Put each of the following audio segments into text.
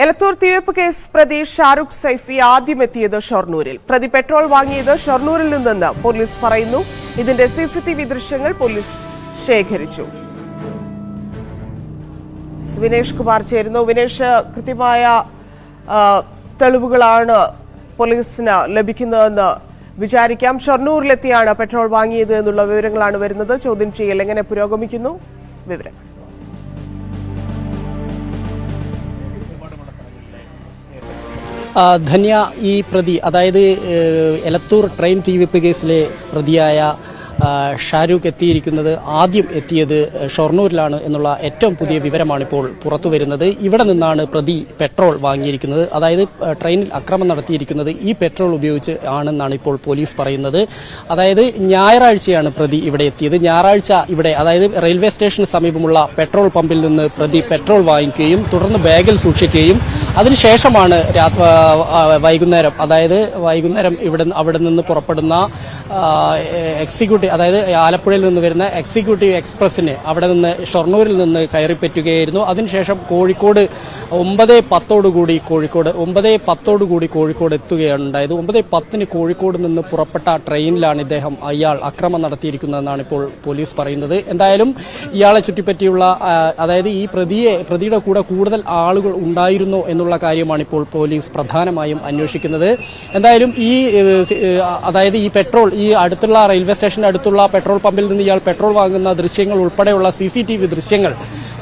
Elathur തീവെപ്പ് case പ്രതി ഷാരൂഖ് സൈഫി ആദ്യമെത്തിയത് ഷൊർണൂരിൽ. പ്രതി petrol വാങ്ങിയത് ഷൊർണൂരിൽ നിന്നെന്ന് പോലീസ് പറയുന്നു. ഇതിന്റെ CCTV ദൃശ്യങ്ങൾ പോലീസ് ശേഖരിച്ചു. വിനേഷ് കുമാർ ചേരുന്നു. വിനേഷ്, കൃത്യമായ തെളിവുകളാണ് പോലീസിന് ലഭിക്കുന്നതെന്ന് വിചാരിക്കാം. ഷൊർണൂരിലെത്തിയാണ് പെട്രോൾ വാങ്ങിയത് എന്നുള്ള വിവരങ്ങളാണ് വരുന്നത്. ചോദ്യം ചെയ്യൽ എങ്ങനെ പുരോഗമിക്കുന്നു? വിവരങ്ങൾ. ധന്യ, ഈ പ്രതി, അതായത് എലത്തൂർ ട്രെയിൻ തീവെപ്പ് കേസിലെ പ്രതിയായ ഷാരൂഖ് ആദ്യം എത്തിയത് ഷൊർണൂരിലാണ് എന്നുള്ള ഏറ്റവും പുതിയ വിവരമാണിപ്പോൾ പുറത്തു വരുന്നത്. ഇവിടെ നിന്നാണ് പ്രതി പെട്രോൾ വാങ്ങിയിരിക്കുന്നത്. അതായത് ട്രെയിനിൽ അക്രമം നടത്തിയിരിക്കുന്നത് ഈ പെട്രോൾ ഉപയോഗിച്ച് ആണെന്നാണ് ഇപ്പോൾ പോലീസ് പറയുന്നത്. അതായത് ഞായറാഴ്ചയാണ് പ്രതി ഇവിടെ എത്തിയത്. ഞായറാഴ്ച ഇവിടെ, അതായത് റെയിൽവേ സ്റ്റേഷന് സമീപമുള്ള പെട്രോൾ പമ്പിൽ നിന്ന് പ്രതി പെട്രോൾ വാങ്ങിക്കുകയും തുടർന്ന് ബാഗിൽ സൂക്ഷിക്കുകയും അതിനുശേഷമാണ് വൈകുന്നേരം അവിടെ നിന്ന് പുറപ്പെടുന്ന എക്സിക്യൂട്ടീവ്, അതായത് ആലപ്പുഴയിൽ നിന്ന് വരുന്ന എക്സിക്യൂട്ടീവ് എക്സ്പ്രസിന് അവിടെ നിന്ന് ഷൊർണൂരിൽ നിന്ന് കയറിപ്പറ്റുകയായിരുന്നു. അതിനുശേഷം കോഴിക്കോട് 9:10 കോഴിക്കോട് എത്തുകയാണ് ഉണ്ടായത്. 9:10 കോഴിക്കോട് നിന്ന് പുറപ്പെട്ട ട്രെയിനിലാണ് അയാൾ അക്രമം നടത്തിയിരിക്കുന്നതെന്നാണ് ഇപ്പോൾ പോലീസ് പറയുന്നത്. എന്തായാലും ഇയാളെ ചുറ്റിപ്പറ്റിയുള്ള, അതായത് ഈ പ്രതിയുടെ കൂടെ കൂടുതൽ ആളുകൾ ഉണ്ടായിരുന്നോ എന്നുള്ള കാര്യമാണ് ഇപ്പോൾ പോലീസ് പ്രധാനമായും അന്വേഷിക്കുന്നത്. എന്തായാലും ഈ പെട്രോൾ, ഈ അടുത്തുള്ള റെയിൽവേ സ്റ്റേഷന്റെ അടുത്തുള്ള പെട്രോൾ പമ്പിൽ നിന്ന് ഇയാൾ പെട്രോൾ വാങ്ങുന്ന ദൃശ്യങ്ങൾ ഉൾപ്പെടെയുള്ള CCTV ദൃശ്യങ്ങൾ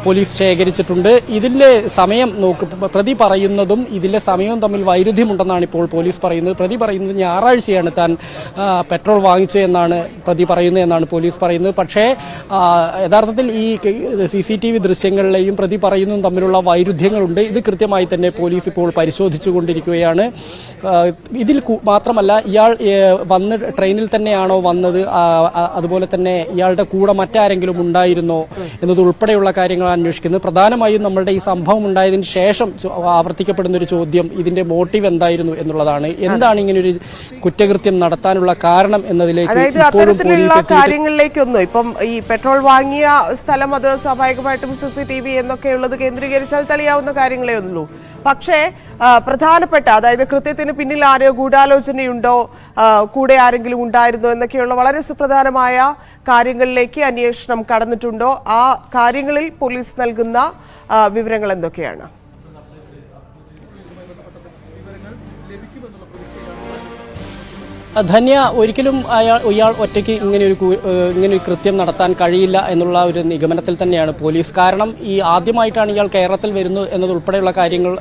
പോലീസ് ശേഖരിച്ചിട്ടുണ്ട്. ഇതിന്റെ സമയം പ്രതി പറയുന്നതും ഇതിലെ സമയവും തമ്മിൽ വൈരുദ്ധ്യമുണ്ടെന്നാണ് ഇപ്പോൾ പോലീസ് പറയുന്നത്. പ്രതി പറയുന്നത് ഞായറാഴ്ചയാണ് താൻ പെട്രോൾ വാങ്ങിച്ചതെന്നാണ് പ്രതി പറയുന്നതെന്നാണ് പോലീസ് പറയുന്നത്. പക്ഷേ യഥാർത്ഥത്തിൽ ഈ CCTV ദൃശ്യങ്ങളിലെയും പ്രതി പറയുന്നതും തമ്മിലുള്ള വൈരുദ്ധ്യങ്ങളുണ്ട്. ഇത് കൃത്യമായി തന്നെ പോലീസ് ഇപ്പോൾ പരിശോധിച്ചുകൊണ്ടിരിക്കുകയാണ്. ഇതിൽ മാത്രമല്ല, ഇയാൾ വന്ന് ട്രെയിനിൽ തന്നെയാണോ വന്നത്, അതുപോലെ തന്നെ ഇയാളുടെ കൂടെ മറ്റാരെങ്കിലും ഉണ്ടായിരുന്നോ എന്നതുൾപ്പെടെയുള്ള കാര്യങ്ങൾ അന്വേഷിക്കുന്നത്. പ്രധാനമായും നമ്മളുടെ ഈ സംഭവം ഉണ്ടായതിനു ശേഷം ആവർത്തിക്കപ്പെടുന്ന ഒരു ചോദ്യം ഇതിന്റെ മോട്ടീവ് എന്തായിരുന്നു എന്നുള്ളതാണ്. എന്താണ് ഇങ്ങനെ ഒരു കുറ്റകൃത്യം നടത്താനുള്ള കാരണം എന്നതിലേക്ക് കാര്യങ്ങളിലേക്കൊന്നും ഇപ്പം ഈ പെട്രോൾ വാങ്ങിയ സ്ഥലം, അത് സ്വാഭാവികമായിട്ടും CCTV എന്നൊക്കെയുള്ളത് കേന്ദ്രീകരിച്ചാൽ തെളിയാവുന്ന കാര്യങ്ങളേ ഉള്ളൂ. പക്ഷേ പ്രധാനപ്പെട്ട, അതായത് കൃത്യത്തിന് പിന്നിൽ ആരോ ഗൂഢാലോചനയുണ്ടോ, കൂടെ ആരെങ്കിലും ഉണ്ടായിരുന്നോ എന്നൊക്കെയുള്ള വളരെ സുപ്രധാനമായ കാര്യങ്ങളിലേക്ക് അന്വേഷണം കടന്നിട്ടുണ്ടോ? ആ കാര്യങ്ങളിൽ പോലീസ് നൽകുന്ന വിവരങ്ങൾ എന്തൊക്കെയാണ്? ധന്യ, ഒരിക്കലും ഇയാൾ ഒറ്റയ്ക്ക് ഇങ്ങനെ ഒരു കൃത്യം നടത്താൻ കഴിയില്ല എന്നുള്ള ഒരു നിഗമനത്തിൽ തന്നെയാണ് പോലീസ്. കാരണം ഈ ആദ്യമായിട്ടാണ് ഇയാൾ കേരളത്തിൽ വരുന്നു എന്നതുൾപ്പെടെയുള്ള കാര്യങ്ങൾ,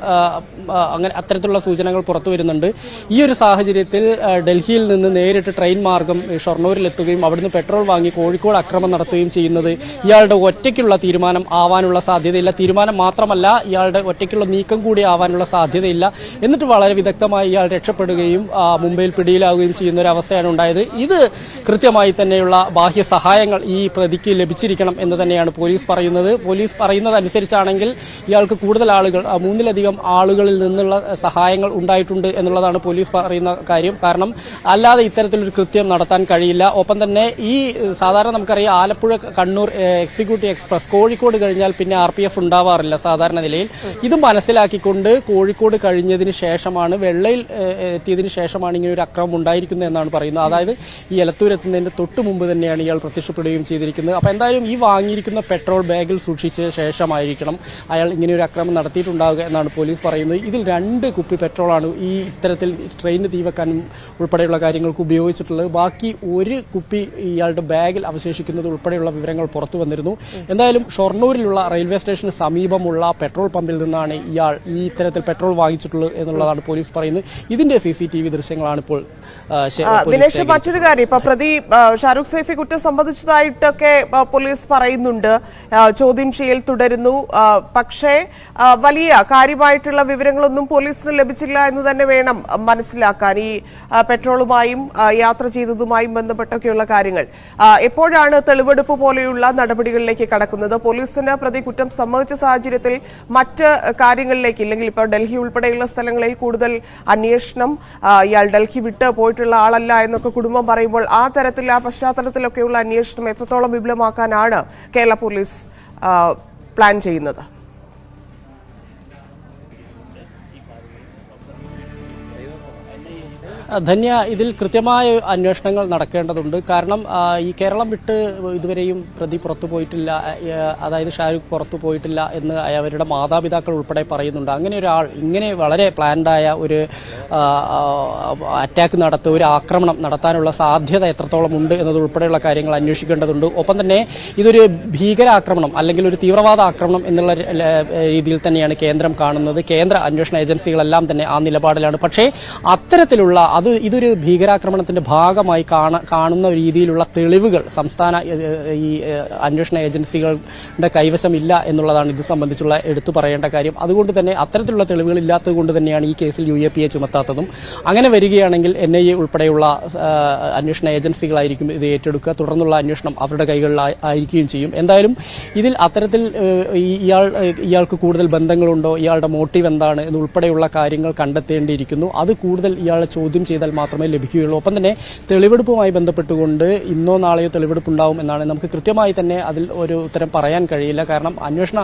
അങ്ങനെ അത്തരത്തിലുള്ള സൂചനകൾ പുറത്തു വരുന്നുണ്ട്. ഈ ഒരു സാഹചര്യത്തിൽ ഡൽഹിയിൽ നിന്ന് നേരിട്ട് ട്രെയിൻ മാർഗം ഷൊർണൂരിലെത്തുകയും അവിടുന്ന് പെട്രോൾ വാങ്ങി കോഴിക്കോട് അക്രമം നടത്തുകയും ചെയ്യുന്നത് ഇയാളുടെ ഒറ്റയ്ക്കുള്ള തീരുമാനം ആവാനുള്ള സാധ്യതയില്ല. തീരുമാനം മാത്രമല്ല, ഇയാളുടെ ഒറ്റയ്ക്കുള്ള നീക്കം കൂടി ആവാനുള്ള സാധ്യതയില്ല. എന്നിട്ട് വളരെ വിദഗ്ധമായി ഇയാൾ രക്ഷപ്പെടുകയും മുംബൈയിൽ പിടിയിലാവുകയും ചെയ്യുന്ന ഒരു അവസ്ഥയാണ് ഉണ്ടായത്. ഇത് കൃത്യമായി തന്നെയുള്ള ബാഹ്യ സഹായങ്ങൾ ഈ പ്രതിക്ക് ലഭിച്ചിരിക്കണം എന്ന് തന്നെയാണ് പോലീസ് പറയുന്നത്. പോലീസ് പറയുന്നതനുസരിച്ചാണെങ്കിൽ ഇയാൾക്ക് കൂടുതൽ ആളുകൾ, 3-ലധികം ആളുകളിൽ നിന്നുള്ള സഹായങ്ങൾ ഉണ്ടായിട്ടുണ്ട് എന്നുള്ളതാണ് പോലീസ് പറയുന്ന കാര്യം. കാരണം അല്ലാതെ ഇത്തരത്തിലൊരു കൃത്യം നടത്താൻ കഴിയില്ല. ഒപ്പം തന്നെ ഈ സാധാരണ നമുക്കറിയാം, ആലപ്പുഴ കണ്ണൂർ എക്സിക്യൂട്ടീവ് എക്സ്പ്രസ് കോഴിക്കോട് കഴിഞ്ഞാൽ പിന്നെ RPF ഉണ്ടാവാറില്ല സാധാരണ നിലയിൽ. ഇത് മനസ്സിലാക്കിക്കൊണ്ട് കോഴിക്കോട് കഴിഞ്ഞതിന് ശേഷമാണ്, വെള്ളയിൽ എത്തിയതിനു ശേഷമാണ് ഇങ്ങനെ ഒരു അക്രമം ഉണ്ടായിരിക്കുന്നത് എന്നാണ് പറയുന്നത്. അതായത് ഈ എലത്തൂരെത്തുന്നതിന്റെ തൊട്ട് മുമ്പ് തന്നെയാണ് ഇയാൾ പ്രത്യക്ഷപ്പെടുകയും ചെയ്തിരിക്കുന്നത്. അപ്പോൾ എന്തായാലും ഈ വാങ്ങിയിരിക്കുന്ന പെട്രോൾ ബാഗിൽ സൂക്ഷിച്ച ശേഷമായിരിക്കണം അയാൾ ഇങ്ങനെ ഒരു അക്രമം നടത്തിയിട്ടുണ്ടാവുക എന്നാണ് പോലീസ് പറയുന്നത്. ഇതിൽ 2 കുപ്പി പെട്രോളാണ് ഈ ഇത്തരത്തിൽ ട്രെയിനിന് തീവെക്കാനും ഉൾപ്പെടെയുള്ള കാര്യങ്ങൾക്ക് ഉപയോഗിച്ചിട്ടുള്ളത്. ബാക്കി 1 കുപ്പി ഇയാളുടെ ബാഗിൽ അവശേഷിക്കുന്നത് ഉൾപ്പെടെയുള്ള വിവരങ്ങൾ പുറത്തു വന്നിരുന്നു. എന്തായാലും ഷൊർണൂരിലുള്ള റെയിൽവേ സ്റ്റേഷന് സമീപമുള്ള പെട്രോൾ പമ്പിൽ നിന്നാണ് ഇയാൾ ഈ ഇത്തരത്തിൽ പെട്രോൾ വാങ്ങിച്ചിട്ടുള്ളത് എന്നുള്ളതാണ് പോലീസ് പറയുന്നത്. ഇതിന്റെ CCTV ദൃശ്യങ്ങളാണ് ഇപ്പോൾ. വിനേഷ്, മറ്റൊരു കാര്യം, ഇപ്പൊ പ്രതി ഷാരൂഖ് സൈഫി കുറ്റം സംബന്ധിച്ചതായിട്ടൊക്കെ പോലീസ് പറയുന്നുണ്ട്. ചോദ്യം ചെയ്യൽ തുടരുന്നു. പക്ഷേ വലിയ കാര്യമായിട്ടുള്ള വിവരങ്ങളൊന്നും പോലീസിന് ലഭിച്ചില്ല എന്ന് തന്നെ വേണം മനസ്സിലാക്കാൻ. ഈ പെട്രോളുമായും യാത്ര ചെയ്തതുമായും ബന്ധപ്പെട്ടൊക്കെയുള്ള കാര്യങ്ങൾ എപ്പോഴാണ് തെളിവെടുപ്പ് പോലെയുള്ള നടപടികളിലേക്ക് കടക്കുന്നത്? പോലീസിന് പ്രതി കുറ്റം സമ്മതിച്ച സാഹചര്യത്തിൽ മറ്റ് കാര്യങ്ങളിലേക്ക്, ഇല്ലെങ്കിൽ ഇപ്പോൾ ഡൽഹി ഉൾപ്പെടെയുള്ള സ്ഥലങ്ങളിൽ കൂടുതൽ അന്വേഷണം, ഇയാൾ ഡൽഹി വിട്ട് പോയിട്ടുള്ള ആളല്ല എന്നൊക്കെ കുടുംബം പറയുമ്പോൾ ആ തരത്തിൽ, ആ പശ്ചാത്തലത്തിലൊക്കെയുള്ള അന്വേഷണം എത്രത്തോളം വിപുലമാക്കാനാണ് കേരള പോലീസ് പ്ലാൻ ചെയ്യുന്നത്? ധന്യ, ഇതിൽ കൃത്യമായ അന്വേഷണങ്ങൾ നടക്കേണ്ടതുണ്ട്. കാരണം ഈ കേരളം വിട്ട് ഇതുവരെയും പ്രതി പുറത്തു പോയിട്ടില്ല, അതായത് ഷാരൂഖ് പുറത്തു പോയിട്ടില്ല എന്ന് അവരുടെ മാതാപിതാക്കൾ ഉൾപ്പെടെ പറയുന്നുണ്ട്. അങ്ങനെ ഒരാൾ ഇങ്ങനെ വളരെ പ്ലാൻഡായ ഒരു അറ്റാക്ക് ഒരു ആക്രമണം നടത്താനുള്ള സാധ്യത എത്രത്തോളം ഉണ്ട് എന്നതുൾപ്പെടെയുള്ള കാര്യങ്ങൾ അന്വേഷിക്കേണ്ടതുണ്ട്. ഒപ്പം തന്നെ ഇതൊരു ഭീകരാക്രമണം അല്ലെങ്കിൽ ഒരു തീവ്രവാദ ആക്രമണം എന്നുള്ള രീതിയിൽ തന്നെയാണ് കേന്ദ്രം കാണുന്നത്. കേന്ദ്ര അന്വേഷണ ഏജൻസികളെല്ലാം തന്നെ ആ നിലപാടിലാണ്. പക്ഷേ അത്തരത്തിലുള്ള ഇതൊരു ഭീകരാക്രമണത്തിന്റെ ഭാഗമായി കാണുന്ന രീതിയിലുള്ള തെളിവുകൾ സംസ്ഥാന ഈ അന്വേഷണ ഏജൻസികളുടെ കൈവശമില്ല എന്നുള്ളതാണ് ഇത് സംബന്ധിച്ചുള്ള എടുത്തു പറയേണ്ട കാര്യം. അതുകൊണ്ട് തന്നെ അത്തരത്തിലുള്ള തെളിവുകൾ ഇല്ലാത്തത് കൊണ്ട് തന്നെയാണ് ഈ കേസിൽ UAPA ചുമത്താത്തതും. അങ്ങനെ വരികയാണെങ്കിൽ NIA ഉൾപ്പെടെയുള്ള അന്വേഷണ ഏജൻസികളായിരിക്കും ഇത് ഏറ്റെടുക്കുക. തുടർന്നുള്ള അന്വേഷണം അവരുടെ കൈകളിലായിരിക്കുകയും ചെയ്യും. എന്തായാലും ഇതിൽ അത്തരത്തിൽ ഇയാൾക്ക് കൂടുതൽ ബന്ധങ്ങളുണ്ടോ, ഇയാളുടെ മോട്ടീവ് എന്താണ് എന്നുൾപ്പെടെയുള്ള കാര്യങ്ങൾ കണ്ടെത്തേണ്ടിയിരിക്കുന്നു. അത് കൂടുതൽ ഇയാളെ ചോദ്യം ചെയ്താൽ മാത്രമേ ലഭിക്കുകയുള്ളൂ. ഒപ്പം തന്നെ തെളിവെടുപ്പുമായി ബന്ധപ്പെട്ടുകൊണ്ട് ഇന്നോ നാളെയോ തെളിവെടുപ്പുണ്ടാവും എന്നാണ് നമുക്ക് കൃത്യമായി തന്നെ അതിൽ ഒരു ഉത്തരം പറയാൻ കഴിയില്ല. കാരണം അന്വേഷണ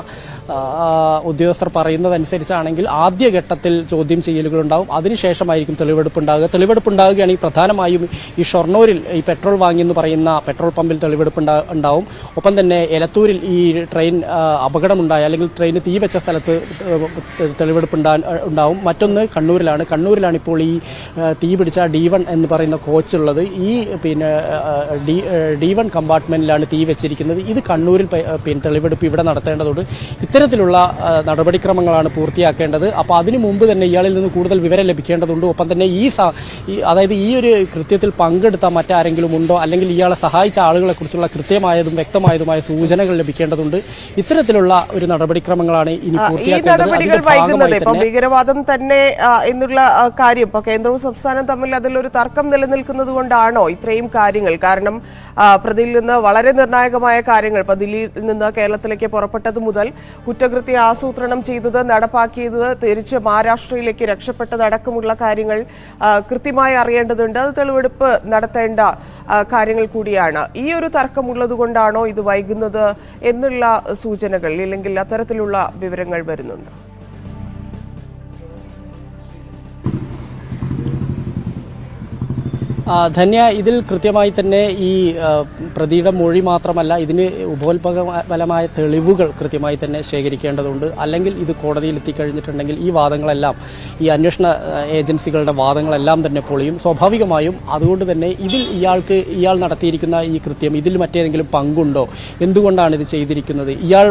ഉദ്യോഗസ്ഥർ പറയുന്നതനുസരിച്ചാണെങ്കിൽ ആദ്യഘട്ടത്തിൽ ചോദ്യം ചെയ്യലുകൾ ഉണ്ടാവും, അതിനുശേഷമായിരിക്കും തെളിവെടുപ്പുണ്ടാകുക. തെളിവെടുപ്പുണ്ടാകുകയാണെങ്കിൽ പ്രധാനമായും ഈ ഷൊർണൂരിൽ ഈ പെട്രോൾ വാങ്ങിയെന്ന് പറയുന്ന പെട്രോൾ പമ്പിൽ തെളിവെടുപ്പ് ഉണ്ടാവും. ഒപ്പം തന്നെ എലത്തൂരിൽ ഈ ട്രെയിൻ അപകടമുണ്ടായ അല്ലെങ്കിൽ ട്രെയിന് തീ വെച്ച സ്ഥലത്ത് തെളിവെടുപ്പ് ഉണ്ടാവും. മറ്റൊന്ന് കണ്ണൂരിലാണ് ഇപ്പോൾ ഈ തീ പിടിച്ച D1 എന്ന് പറയുന്ന കോച്ചുള്ളത്. ഈ D1 കമ്പാർട്ട്മെന്റിലാണ് തീ വെച്ചിരിക്കുന്നത്. ഇത് കണ്ണൂരിൽ തെളിവെടുപ്പ് ഇവിടെ നടത്തേണ്ടതുണ്ട്. ഇത്തരത്തിലുള്ള നടപടിക്രമങ്ങളാണ് പൂർത്തിയാക്കേണ്ടത്. അപ്പോൾ അതിനു മുമ്പ് തന്നെ ഇയാളിൽ നിന്ന് കൂടുതൽ വിവരം ലഭിക്കേണ്ടതുണ്ട്. ഒപ്പം തന്നെ അതായത് ഈ ഒരു കൃത്യത്തിൽ പങ്കെടുത്ത മറ്റാരെങ്കിലും ഉണ്ടോ, അല്ലെങ്കിൽ ഇയാളെ സഹായിച്ച ആളുകളെ കുറിച്ചുള്ള കൃത്യമായതും വ്യക്തമായതുമായ സൂചനകൾ ലഭിക്കേണ്ടതുണ്ട്. ഇത്തരത്തിലുള്ള ഒരു നടപടിക്രമങ്ങളാണ് ഇനി പൂർത്തിയാക്കേണ്ടത്. ഭീകരവാദം തന്നെ എന്നുള്ള കാര്യം ഇപ്പൊ കേന്ദ്രവും സംസ്ഥാനവും തമ്മിൽ അതിലൊരു തർക്കം നിലനിൽക്കുന്നത് കൊണ്ടാണോ ഇത്രയും കാര്യങ്ങൾ? കാരണം പ്രതിയിൽ നിന്ന് വളരെ നിർണായകമായ കാര്യങ്ങൾ, ഇപ്പൊ ദില്ലിയിൽ നിന്ന് കേരളത്തിലേക്ക് പുറപ്പെട്ടത് മുതൽ കുറ്റകൃത്യ ആസൂത്രണം ചെയ്തത്, നടപ്പാക്കിയത്, തിരിച്ച് മഹാരാഷ്ട്രയിലേക്ക് രക്ഷപ്പെട്ടതടക്കമുള്ള കാര്യങ്ങൾ കൃത്യമായി അറിയേണ്ടതുണ്ട്. അത് തെളിവെടുപ്പ് നടത്തേണ്ട കാര്യങ്ങൾ കൂടിയാണ്. ഈ ഒരു തർക്കമുള്ളത് കൊണ്ടാണോ ഇത് വൈകുന്നത് എന്നുള്ള സൂചനകൾ ഇല്ലെങ്കിൽ അത്തരത്തിലുള്ള വിവരങ്ങൾ വരുന്നുണ്ട്? ധന്യ, ഇതിൽ കൃത്യമായി തന്നെ ഈ പ്രതിയുടെ മൊഴി മാത്രമല്ല, ഇതിന് ഉപോത്ബലമായ തെളിവുകൾ കൃത്യമായി തന്നെ ശേഖരിക്കേണ്ടതുണ്ട്. അല്ലെങ്കിൽ ഇത് കോടതിയിൽ എത്തിക്കഴിഞ്ഞിട്ടുണ്ടെങ്കിൽ ഈ വാദങ്ങളെല്ലാം, ഈ അന്വേഷണ ഏജൻസികളുടെ വാദങ്ങളെല്ലാം തന്നെ പൊളിയും സ്വാഭാവികമായും. അതുകൊണ്ട് തന്നെ ഇയാൾ നടത്തിയിരിക്കുന്ന ഈ കൃത്യം, ഇതിൽ മറ്റേതെങ്കിലും പങ്കുണ്ടോ, എന്തുകൊണ്ടാണ് ഇത് ചെയ്തിരിക്കുന്നത്, ഇയാൾ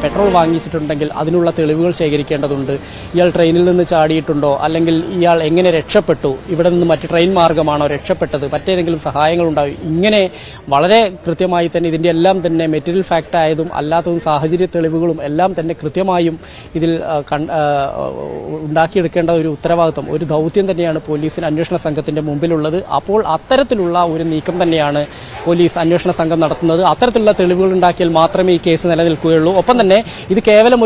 പെട്രോൾ വാങ്ങിച്ചിട്ടുണ്ടെങ്കിൽ അതിനുള്ള തെളിവുകൾ ശേഖരിക്കേണ്ടതുണ്ട്. ഇയാൾ ട്രെയിനിൽ നിന്ന് ചാടിയിട്ടുണ്ടോ, അല്ലെങ്കിൽ ഇയാൾ എങ്ങനെ രക്ഷപ്പെട്ടു, ഇവിടെ നിന്ന് മറ്റ് ട്രെയിൻ മാർഗമാണോ രക്ഷപ്പെട്ടത്, മറ്റേതെങ്കിലും സഹായങ്ങൾ ഉണ്ടാവും. ഇങ്ങനെ വളരെ കൃത്യമായി തന്നെ ഇതിന്റെ എല്ലാം തന്നെ മെറ്റീരിയൽ ഫാക്ട് ആയതും അല്ലാത്തതും സാഹചര്യ തെളിവുകളും എല്ലാം തന്നെ കൃത്യമായും ഇതിൽ ഉണ്ടാക്കിയെടുക്കേണ്ട ഒരു ഉത്തരവാദിത്വം, ഒരു ദൗത്യം തന്നെയാണ് പോലീസിന്, അന്വേഷണ സംഘത്തിന്റെ മുമ്പിലുള്ളത്. അപ്പോൾ അത്തരത്തിലുള്ള ഒരു നീക്കം തന്നെയാണ് പോലീസ് അന്വേഷണ സംഘം നടത്തുന്നത്. അത്തരത്തിലുള്ള തെളിവുകൾ ഉണ്ടാക്കിയാൽ മാത്രമേ ഈ കേസ് നിലനിൽക്കുകയുള്ളൂ. ഒപ്പം തന്നെ ഇത് കേവലം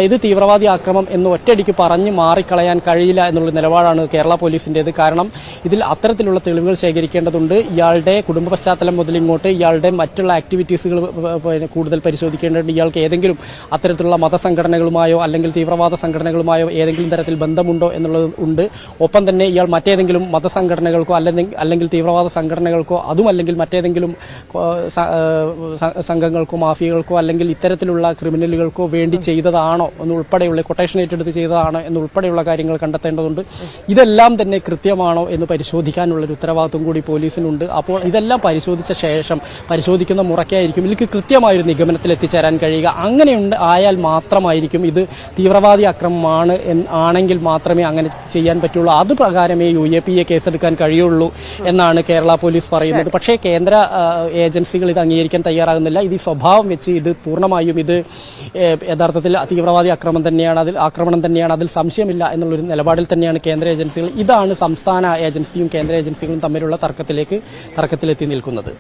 ഇത് തീവ്രവാദി ആക്രമണം എന്ന് ഒറ്റയടിക്ക് പറഞ്ഞ് മാറിക്കളയാൻ കഴിയില്ല എന്നുള്ള നിലപാടാണ് കേരള പോലീസിന്റേത്. കാരണം ഇതിൽ അത്തരത്തിലുള്ള തെളിവുകൾ ശേഖരിക്കേണ്ടതുണ്ട്. ഇയാളുടെ കുടുംബ പശ്ചാത്തലം മുതൽ ഇങ്ങോട്ട് ഇയാളുടെ മറ്റുള്ള ആക്ടിവിറ്റീസുകൾ കൂടുതൽ പരിശോധിക്കേണ്ടതുണ്ട്. ഇയാൾക്ക് ഏതെങ്കിലും അത്തരത്തിലുള്ള മതസംഘടനകളുമായോ അല്ലെങ്കിൽ തീവ്രവാദ സംഘടനകളുമായോ ഏതെങ്കിലും തരത്തിൽ ബന്ധമുണ്ടോ എന്നുള്ളത് ഉണ്ട്. ഒപ്പം തന്നെ ഇയാൾ മറ്റേതെങ്കിലും മതസംഘടനകൾക്കോ അല്ലെങ്കിൽ തീവ്രവാദ സംഘടനകൾക്കോ അതുമല്ലെങ്കിൽ മറ്റേതെങ്കിലും സംഘങ്ങൾക്കോ മാഫിയകൾക്കോ അല്ലെങ്കിൽ ഇത്തരത്തിലുള്ള ക്രിമിനലുകൾക്കോ വേണ്ടി ചെയ്തതാണോ എന്നുൾപ്പെടെയുള്ള കൊട്ടേഷൻ ഏറ്റെടുത്ത് ചെയ്തതാണോ എന്നുൾപ്പെടെയുള്ള കാര്യങ്ങൾ കണ്ടെത്തേണ്ടതുണ്ട്. ഇതെല്ലാം തന്നെ കൃത്യമാണോ എന്ന് പരിശോധിക്കാനുള്ളൊരു ഉത്തരവാദിത്വം കൂടി പോലീസിനുണ്ട്. അപ്പോൾ ഇതെല്ലാം പരിശോധിച്ച ശേഷം പരിശോധിക്കുന്ന മുറയ്ക്കായിരിക്കും ഇതിലേക്ക് കൃത്യമായൊരു നിഗമനത്തിൽ എത്തിച്ചേരാൻ കഴിയുക. അങ്ങനെയുണ്ട് ആയാൽ മാത്രമായിരിക്കും ഇത് തീവ്രവാദി ആക്രമണമാണ് ആണെങ്കിൽ മാത്രമേ അങ്ങനെ ചെയ്യാൻ പറ്റുള്ളൂ. അത് പ്രകാരമേ UAPA കേസെടുക്കാൻ കഴിയുള്ളൂ എന്നാണ് കേരള പോലീസ് പറയുന്നത്. പക്ഷേ കേന്ദ്ര ഏജൻസികൾ ഇത് അംഗീകരിക്കാൻ തയ്യാറാകുന്നില്ല. ഇത് ഈ സ്വഭാവം വെച്ച് ഇത് പൂർണ്ണമായും ഇത് യഥാർത്ഥത്തിൽ തീവ്രവാദി ആക്രമണം തന്നെയാണ്, അതിൽ സംശയമില്ല എന്നുള്ളൊരു നിലപാടിൽ തന്നെയാണ് കേന്ദ്ര ഏജൻസികൾ. ഇതാണ് സംസ്ഥാന ഏജൻസിയും കേന്ദ്ര ഏജൻസികളും തമ്മിലുള്ള തർക്കത്തിലെത്തി നിൽക്കുന്നത്.